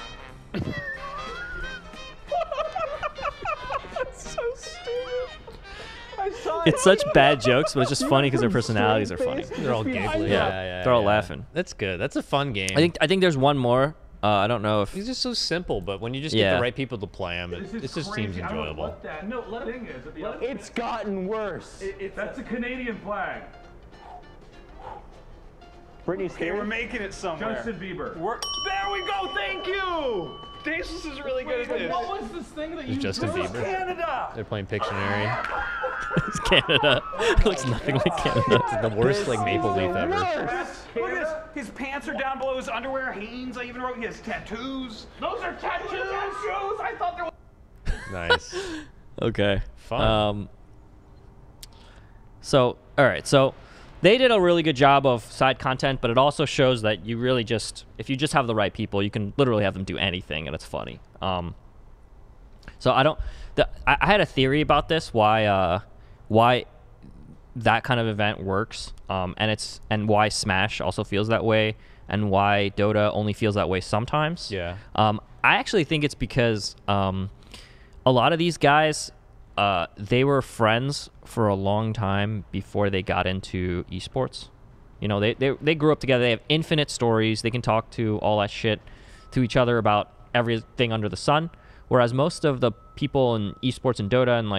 That's so stupid. I saw It's such bad jokes, but it's just funny because their personalities are funny. They're all giggly. Yeah, they're all laughing. That's good. That's a fun game. I think there's one more. I don't know if These are so simple, but when you just get the right people to play them, it just seems enjoyable. No, let thing is. It's gotten worse. That's a Canadian flag. Britney Okay, we're Spears. making it somewhere. Justin Bieber. There we go. Thank you. Dasus is really good at this. What was this thing that Is you Justin drew? Bieber? Canada. They're playing Pictionary. it's Canada. It looks nothing like Canada. It's the worst like maple leaf ever. Look at this. His pants are down below his underwear. Hanes, I even wrote he has tattoos. Those are tattoos. I thought there was. Nice. Okay. Fun. So, all right. So, they did a really good job of side content, but it also shows that you really just, if you just have the right people, you can literally have them do anything, and it's funny. So I had a theory about this, why that kind of event works, and why Smash also feels that way, and why Dota only feels that way sometimes. Yeah. I actually think it's because a lot of these guys, they were friends for a long time before they got into esports. They grew up together. They have infinite stories. They can talk to all that shit to each other about everything under the sun. Whereas most of the people in esports and Dota and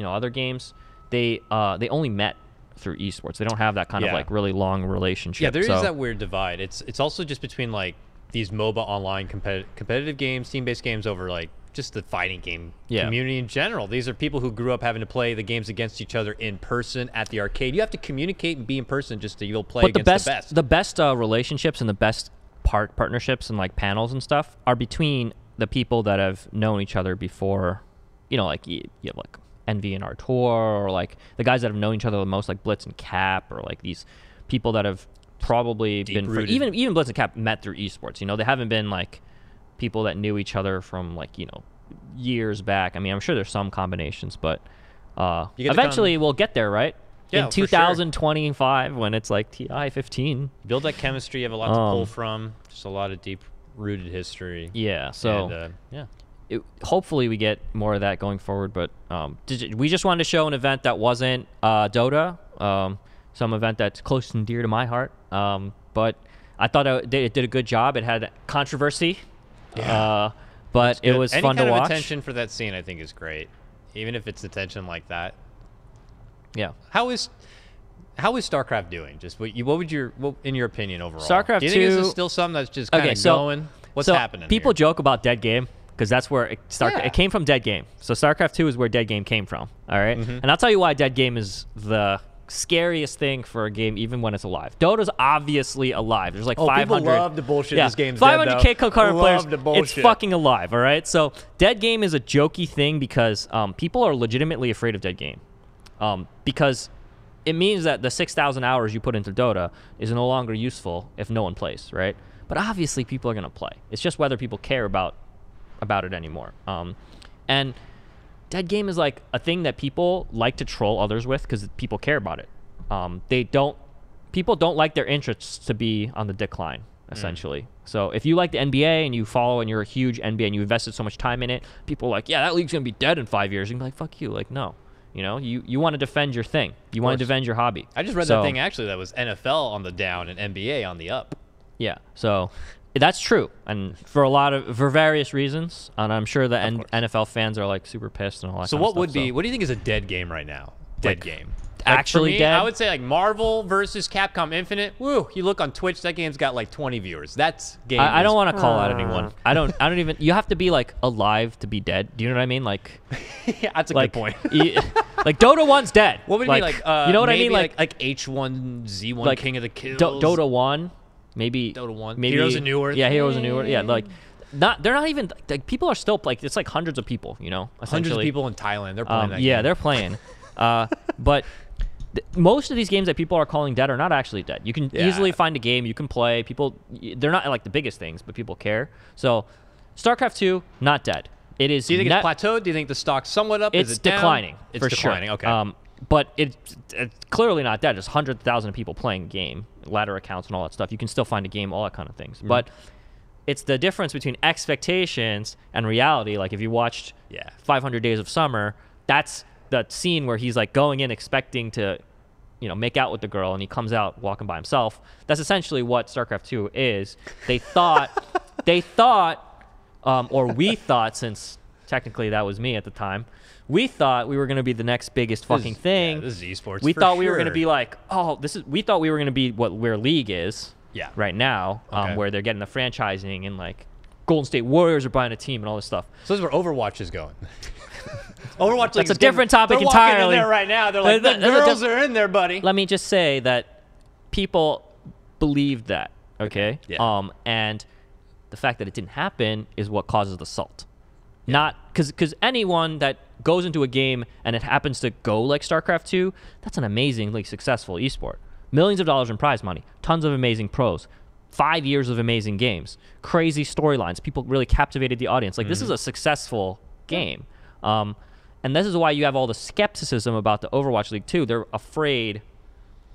other games, they only met through esports. They don't have that kind of like really long relationship. Yeah, there is that weird divide. It's also just between like these MOBA online competitive games, team-based games over like just the fighting game community in general. These are people who grew up having to play the games against each other in person at the arcade. You have to communicate and be in person just to be able to play against the best. The best relationships and the best partnerships and like panels and stuff are between the people that have known each other before. Like you have like Envy and Artur, or like the guys that have known each other the most, like Blitz and Cap, or like these people that have probably been even Blitz and Cap met through esports. They haven't been like people that knew each other from like years back. I mean, I'm sure there's some combinations, but eventually we'll get there, right? Yeah, in 2025 when it's like TI 15. Build that chemistry. You have a lot to pull from. Just a lot of deep-rooted history. Yeah. So and, hopefully we get more of that going forward. But we just wanted to show an event that wasn't Dota, some event that's close and dear to my heart. But I thought it did a good job. It had controversy. Yeah. But it was fun to watch. Any kind of attention for that scene, I think, is great, even if it's attention like that. Yeah. How is StarCraft doing? Just what in your opinion overall? StarCraft 2. Do you think this is still something that's just kind of going? What's happening? People here? joke about Dead Game because that's where it came from. Dead Game. So StarCraft 2 is where Dead Game came from. All right. And I'll tell you why Dead Game is the scariest thing for a game, even when it's alive. Dota's obviously alive. There's like 500. People love to bullshit this game's 500K dead, concurrent players. Love to bullshit. It's fucking alive, all right? So dead game is a jokey thing because people are legitimately afraid of dead game. Because it means that the 6,000 hours you put into Dota is no longer useful if no one plays, right? But obviously people are going to play. It's just whether people care about it anymore. And dead game is like a thing that people like to troll others with because people care about it. People don't like their interests to be on the decline, essentially. So if you like the NBA and you follow and you're a huge NBA and you invested so much time in it, people are like, yeah, that league's going to be dead in 5 years. You can be like, fuck you. Like, no. You know, you want to defend your thing. You want to defend your hobby. I just read that thing actually that was NFL on the down and NBA on the up. Yeah. So that's true. And for various reasons. And I'm sure the NFL fans are like super pissed and all that So kind what of would stuff, be, what do you think is a dead game right now? Dead game. Actually for me, dead? I would say like Marvel versus Capcom Infinite. Woo! You look on Twitch, that game's got like 20 viewers. That's game. I don't want to call out anyone. I don't even. You have to be like alive to be dead. Do you know what I mean? Like, yeah, that's a good point. Like Dota 1's dead. What would it be like? You know what I mean? Like H1Z1 like King of the Kills. Dota 1, maybe. Dota 1. Maybe Heroes of New Earth. Yeah, Heroes of New Earth. Yeah, like. They're not even like people are still like it's like hundreds of people. You know, hundreds of people in Thailand. They're playing that. Yeah, game. they're playing. But most of these games that people are calling dead are not actually dead. You can easily find a game you can play. They're not like the biggest things, but people care. So, StarCraft 2, not dead. It is. Do you think it's plateaued? Do you think the stock's somewhat up? It's Is it down? declining. It's for declining. Sure. Okay. But it's clearly not dead. There's 100,000 people playing the game, ladder accounts and all that stuff. You can still find a game, all that kind of things. But it's the difference between expectations and reality. Like if you watched 500 Days of Summer, that's the scene where he's like going in expecting to, make out with the girl, and he comes out walking by himself. That's essentially what StarCraft 2 is. They thought, or we thought, since technically that was me at the time, we thought we were going to be the next biggest fucking thing. Yeah, this is esports. We for thought we were sure. going to be like, we thought we were going to be where League is. Yeah. Right now, where they're getting the franchising and like Golden State Warriors are buying a team and all this stuff. So this is where Overwatch is going. Overwatch. That's a different topic they're entirely. Walking in there right now. They're like, the girls are in there, buddy. Let me just say that people believed that. Okay. Yeah. And the fact that it didn't happen is what causes the salt. Not because anyone that goes into a game and it happens to go like StarCraft 2, that's an amazingly successful esport. Millions of dollars in prize money, tons of amazing pros, 5 years of amazing games, crazy storylines. People really captivated the audience. Like this is a successful game. And this is why you have all the skepticism about the Overwatch League too. They're afraid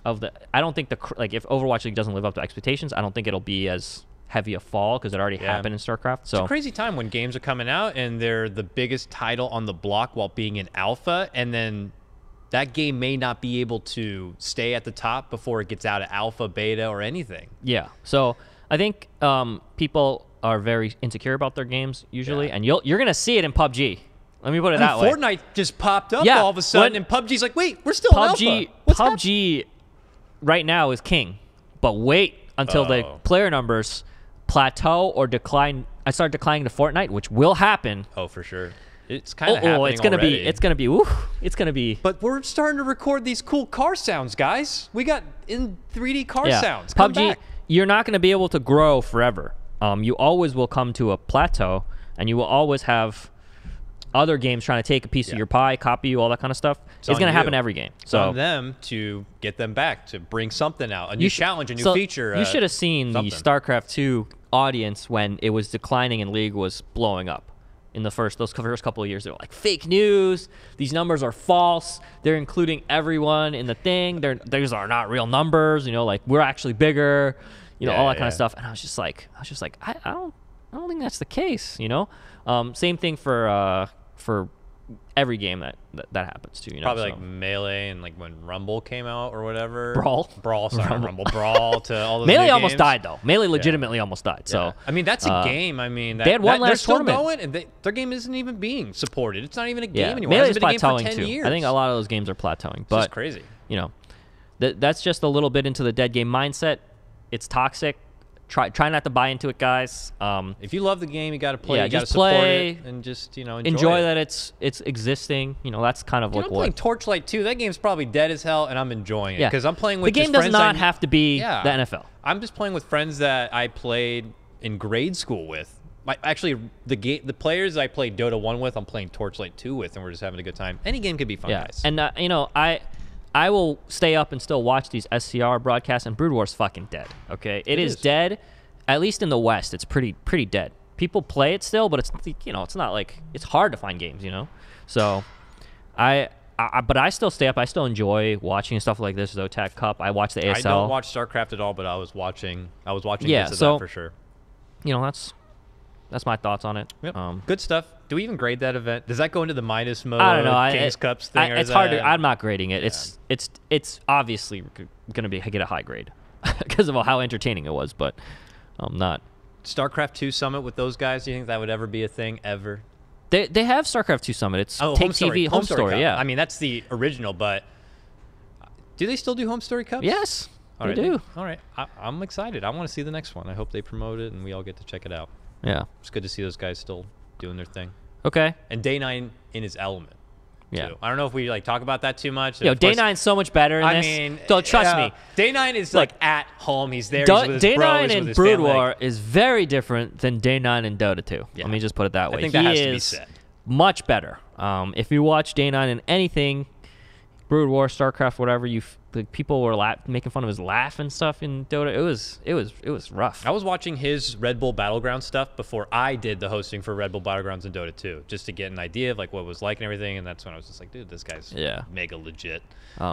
of I don't think if Overwatch League doesn't live up to expectations, I don't think it'll be as heavy a fall because it already happened in StarCraft. So it's a crazy time when games are coming out and they're the biggest title on the block while being in alpha, and then that game may not be able to stay at the top before it gets out of alpha, beta, or anything. Yeah. So I think people are very insecure about their games usually, and you're gonna see it in PUBG. Let me put it that way. Fortnite just popped up all of a sudden, and PUBG's like, wait, we're still in alpha. PUBG right now is king, but wait until the player numbers plateau or decline. I start declining to Fortnite, which will happen. Oh, for sure. It's kind of happening it's gonna already. be. It's gonna be. Woo, it's gonna be. But we're starting to record these cool car sounds, guys. We got in 3D car sounds. Come PUBG, back. you're not gonna be able to grow forever. You always will come to a plateau, and you will always have other games trying to take a piece of your pie, copy you, all that kind of stuff. It's going to happen every game. So on them to get them back, to bring something out, a new challenge, a new feature. You should have seen the StarCraft 2 audience when it was declining and League was blowing up. In those first couple of years, they were like, fake news. These numbers are false. They're including everyone in the thing. These are not real numbers. Like we're actually bigger. All that kind of stuff. And I was just like, I don't think that's the case. Same thing for every game that happens to. Probably like Melee and like when Rumble came out or whatever. Brawl. Sorry, Rumble. Brawl to all those Melee new almost games. died though. Melee legitimately almost died. So I mean that's a game. I mean they had one they're last still tournament. Going, and their game isn't even being supported. It's not even a game anymore. Melee's It hasn't been a game plateauing for 10 too. years. I think a lot of those games are plateauing. But it's crazy. That's just a little bit into the dead game mindset. It's toxic. Try not to buy into it, guys. If you love the game, you got to play. Yeah, you got to just support play, it and just enjoy it. that it's existing. That's kind of Dude, like I'm playing Torchlight 2. That game's probably dead as hell, and I'm enjoying it because I'm playing with the game just does friends not have to be the NFL. I'm just playing with friends that I played in grade school with. Actually, the players I played Dota 1 with, I'm playing Torchlight 2 with, and we're just having a good time. Any game could be fun, guys. And I will stay up and still watch these SCR broadcasts, and Brood War's fucking dead. Okay, it is dead. At least in the West, it's pretty dead. People play it still, but it's it's not like it's hard to find games. So but I still stay up. I still enjoy watching stuff like this Zotac Cup. I watch the ASL. I don't watch StarCraft at all, but I was watching. Yeah, bits of so that for sure. That's my thoughts on it. Yep. Good stuff. Do we even grade that event? Does that go into the minus mode? I don't know. Kings Cups thing. It's hard to. I'm not grading it. Yeah. It's obviously going to get a high grade because of how entertaining it was, but I'm not. StarCraft 2 Summit with those guys. Do you think that would ever be a thing ever? They have StarCraft 2 Summit. It's Take TV Home Story. Yeah. I mean that's the original, but do they still do Home Story Cups? Yes, they do. All right, I'm excited. I want to see the next one. I hope they promote it and we all get to check it out. Yeah, it's good to see those guys still doing their thing. Okay. And Day 9 in his element. Yeah. Too. I don't know if we talk about that too much. Day 9's so much better in this. I mean, trust me. Day 9 is like at home. He's there. He's with his Day bros, 9 with in his Brood family. War is very different than Day 9 in Dota 2. Yeah. Let me just put it that way. I think that has to be said. Much better. If you watch Day 9 in anything, Brood War, StarCraft, whatever, people were making fun of his laugh and stuff in Dota. It was rough. I was watching his Red Bull Battleground stuff before I did the hosting for Red Bull Battlegrounds in Dota 2, just to get an idea of like what it was like and everything. And that's when I was just like, dude, this guy's mega legit.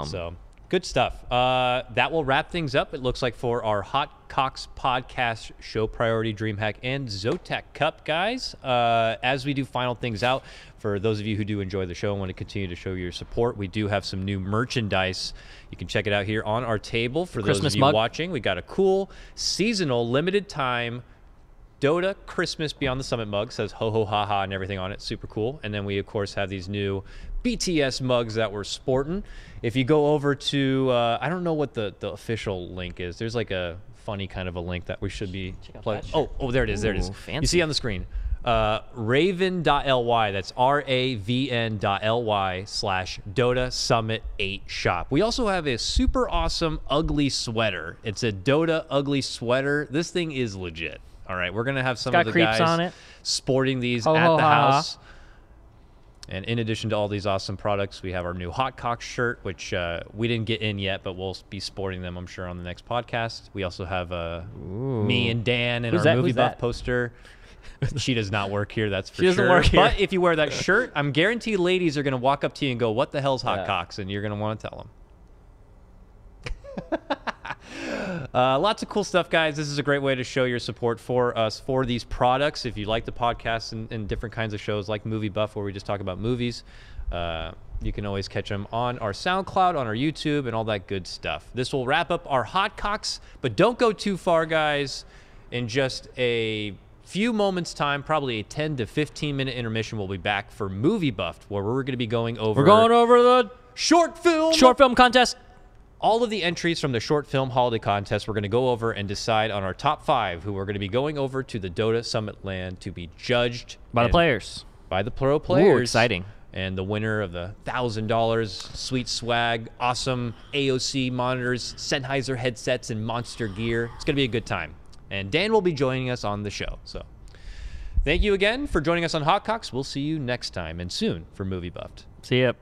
So good stuff. That will wrap things up. It looks like for our HotCox podcast show priority DreamHack and Zotac Cup, guys. As we do final things out, for those of you who do enjoy the show and want to continue to show your support, we do have some new merchandise. You can check it out here on our table. For those of you watching, we got a cool seasonal limited time Dota Christmas Beyond the Summit mug. Says ho ho ha ha and everything on it. Super cool. And then we of course have these new BTS mugs that we're sporting. If you go over to I don't know what the official link is. There's like a funny kind of a link that we should be oh there it is. There it is. Fancy. You see on the screen. Raven.ly, that's RAVN.ly/Dota Summit 8 shop. We also have a super awesome ugly sweater. It's a Dota ugly sweater. This thing is legit. All right, we're gonna have some of the guys on it. sporting these at the house. And in addition to all these awesome products, we have our new HotCox shirt, which we didn't get in yet, but we'll be sporting them, I'm sure, on the next podcast. We also have me and Dan and our movie buff poster. She does not work here, that's for sure. She doesn't work here. But if you wear that shirt, I'm guaranteed ladies are going to walk up to you and go, what the hell's HotCox? And you're going to want to tell them. Lots of cool stuff, guys. This is a great way to show your support for us for these products. If you like the podcast and different kinds of shows like Movie Buff, where we just talk about movies, you can always catch them on our SoundCloud, on our YouTube, and all that good stuff. This will wrap up our HotCox, but don't go too far, guys. In just a few moments time, probably a 10 to 15 minute intermission, we'll be back for Movie Buffed, where we're going to be going over the short film contest. All of the entries from the short film holiday contest, we're going to go over and decide on our top 5 who are going to be going over to the Dota Summit land to be judged by the players. By the pro players. Ooh, exciting. And the winner of the $1,000 sweet swag, awesome AOC monitors, Sennheiser headsets, and monster gear. It's going to be a good time. And Dan will be joining us on the show. So thank you again for joining us on HotCox. We'll see you next time and soon for Movie Buffed. See ya.